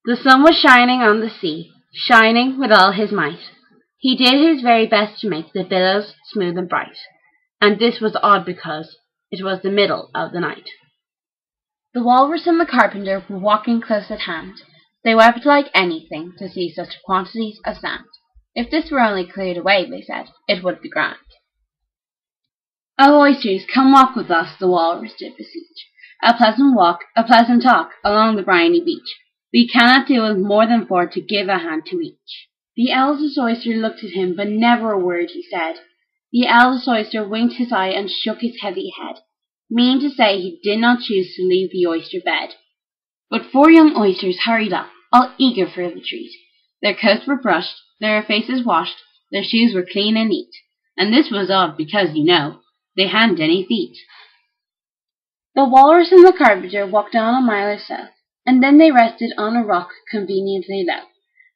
The sun was shining on the sea, shining with all his might. He did his very best to make the billows smooth and bright, and this was odd because it was the middle of the night. The Walrus and the Carpenter were walking close at hand. They wept like anything to see such quantities of sand. If this were only cleared away, they said, it would be grand. "Oh, oysters, come walk with us," the Walrus did beseech. "A pleasant walk, a pleasant talk, along the briny beach. We cannot do with more than four to give a hand to each." The eldest oyster looked at him, but never a word he said. The eldest oyster winked his eye and shook his heavy head, meaning to say he did not choose to leave the oyster bed. But four young oysters hurried up, all eager for the treat. Their coats were brushed, their faces washed, their shoes were clean and neat, and this was odd because, you know, they hadn't any feet. The Walrus and the Carpenter walked on a mile or so, and then they rested on a rock conveniently low,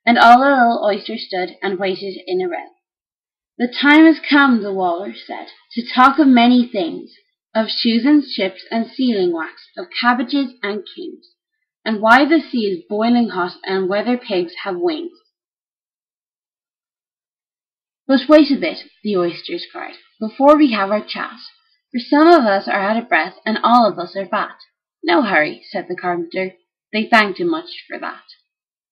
and all the little oysters stood and waited in a row. "The time has come," the Walrus said, "to talk of many things, of shoes and ships and sealing wax, of cabbages and kings, and why the sea is boiling hot and whether pigs have wings." "But wait a bit," the oysters cried, "before we have our chat, for some of us are out of breath and all of us are fat." "No hurry," said the Carpenter. They thanked him much for that.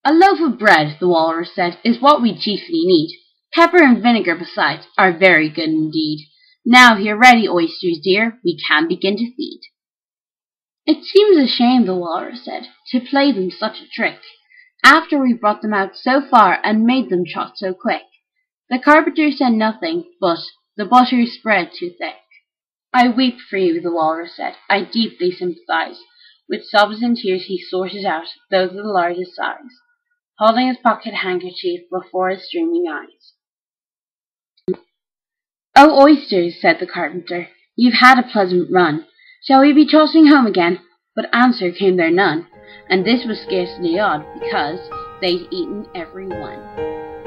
"A loaf of bread," the Walrus said, "is what we chiefly need. Pepper and vinegar besides are very good indeed. Now, if you're ready, oysters dear, we can begin to feed." "It seems a shame," the Walrus said, "to play them such a trick, after we brought them out so far and made them trot so quick." The Carpenter said nothing, but the butter spread too thick. "I weep for you," the Walrus said. "I deeply sympathize." With sobs and tears he sorted out those of the largest size, holding his pocket handkerchief before his streaming eyes. "Oh, oysters," said the Carpenter, "you've had a pleasant run. Shall we be trotting home again?" But answer came there none, and this was scarcely odd, because they'd eaten every one.